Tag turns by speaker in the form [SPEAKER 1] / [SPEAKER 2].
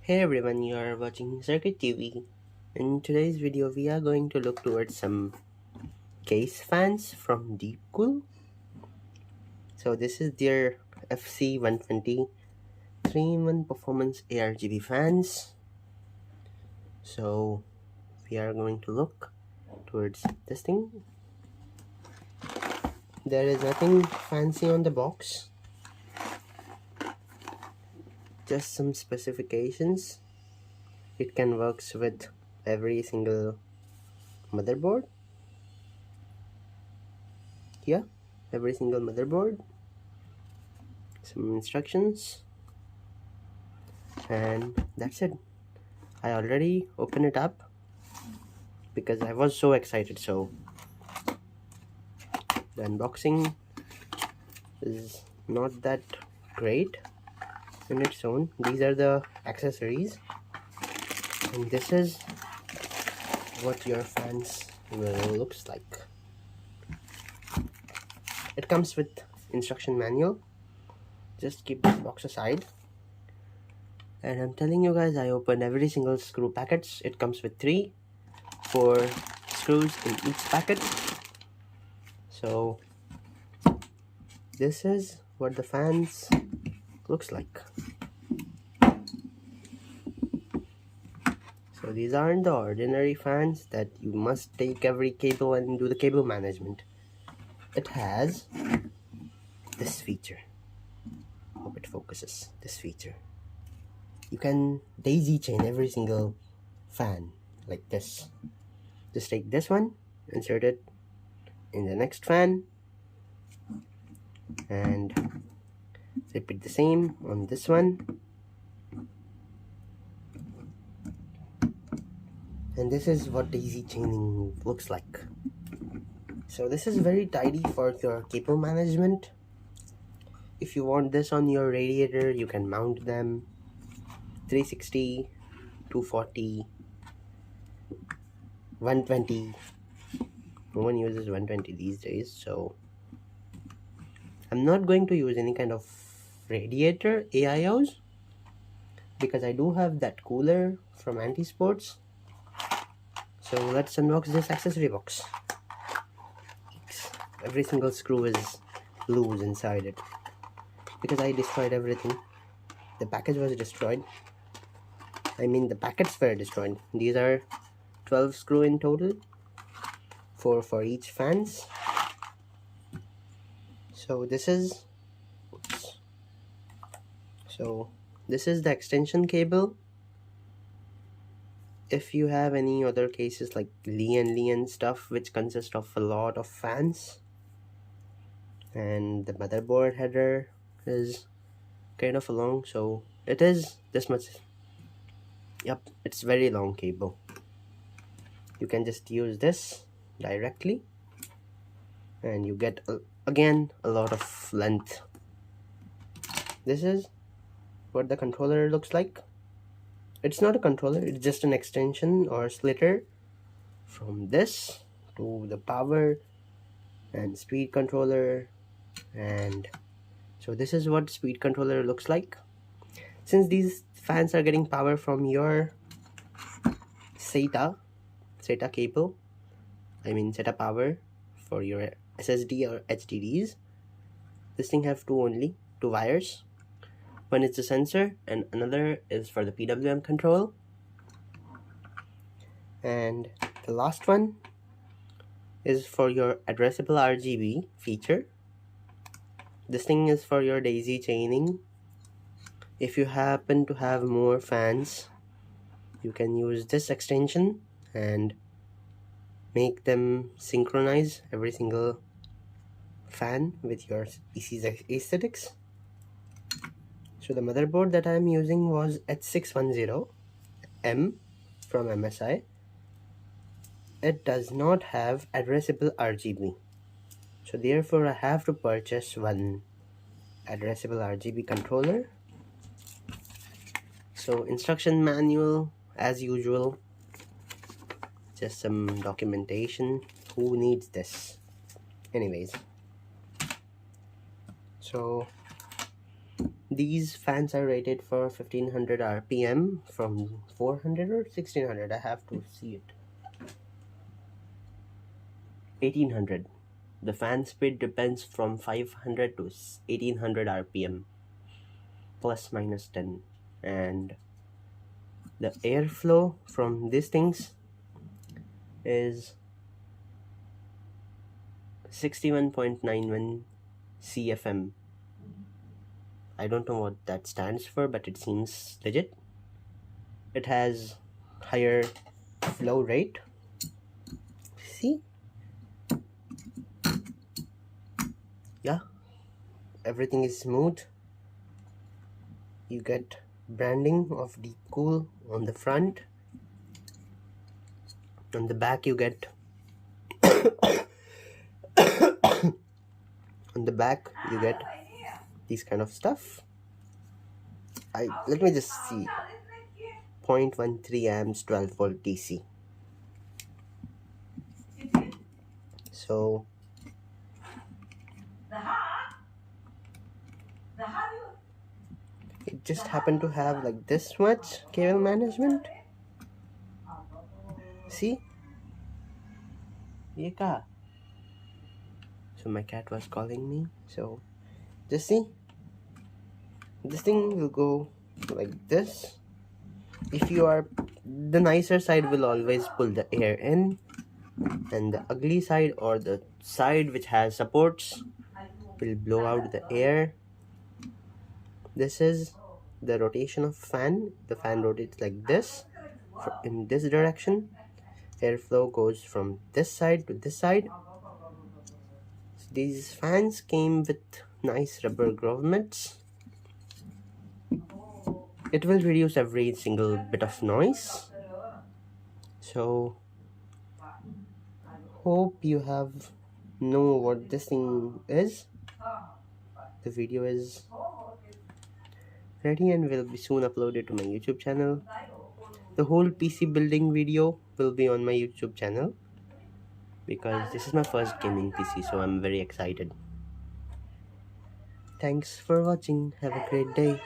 [SPEAKER 1] Hey everyone, you are watching Circuit TV. In today's video, we are going to look towards some case fans from Deepcool. So this is their FC120 3-in-1 performance ARGB fans. So we are going to look towards this thing. There is nothing fancy on the box, just some specifications. It can work with every single motherboard. Yeah, every single motherboard. Some instructions, and that's it. I already opened it up because I was so excited. So the unboxing is not that great in its own. These are the accessories, and this is what your fans looks like. It comes with instruction manual. Just keep this box aside. And I'm telling you guys, I opened every single screw packets. It comes with 4 screws in each packet. So this is what the fans looks like. So these aren't the ordinary fans that you must take every cable and do the cable management. It has this feature. Hope it focuses. This feature. You can daisy chain every single fan like this. Just take this one, insert it in the next fan, and repeat the same on this one. And this is what daisy chaining looks like. So this is very tidy for your cable management. If you want this on your radiator, you can mount them 360, 240, 120. No one uses 120 these days, so I'm not going to use any kind of radiator AIOs because I do have that cooler from Anti-Sports. So let's unbox this accessory box. Every single screw is loose inside it because I destroyed everything. The package was destroyed. I mean, the packets were destroyed. These are 12 screw in total, 4 for each fans. So this is the extension cable. If you have any other cases like Lian stuff, which consists of a lot of fans, and the motherboard header is kind of long, so it is this much. Yep, it's very long cable. You can just use this directly and you get again a lot of length. This is what the controller looks like. It's not a controller, it's just an extension or splitter from this to the power and speed controller. And so this is what speed controller looks like. Since these fans are getting power from your SATA cable, I mean SATA power for your SSD or HDDs, this thing have two wires. One is the sensor and another is for the PWM control. And the last one is for your addressable RGB feature. This thing is for your daisy chaining. If you happen to have more fans, you can use this extension and make them synchronize every single fan with your PC's aesthetics. So the motherboard that I'm using was H610M from MSI. It does not have addressable RGB. So therefore I have to purchase one addressable RGB controller. So instruction manual as usual, just some documentation. Who needs this? Anyways, so these fans are rated for 1500 RPM from 400 or 1600. I have to see it. 1800. The fan speed depends from 500 to 1800 RPM, plus minus 10. And the airflow from these things is 61.91 CFM. I don't know what that stands for, but it seems legit. It has higher flow rate. See? Yeah, everything is smooth. You get branding of Deepcool on the front. On the back you get on the back you get these kind of stuff. Let me just see. 0.13 amps, 12 volt DC. So it just happened to have like this much cable management. See? Yeka. So my cat was calling me. So just see. This thing will go like this. If you are, the nicer side will always pull the air in, and the ugly side, or the side which has supports, will blow out the air. This is the rotation of fan. The fan rotates like this in this direction. Airflow goes from this side to this side. So these fans came with nice rubber grommets. It will reduce every single bit of noise. So hope you have know what this thing is. The video is ready and will be soon uploaded to my YouTube channel. The whole PC building video will be on my YouTube channel, because this is my first gaming PC, so I'm very excited. Thanks for watching. Have a great day.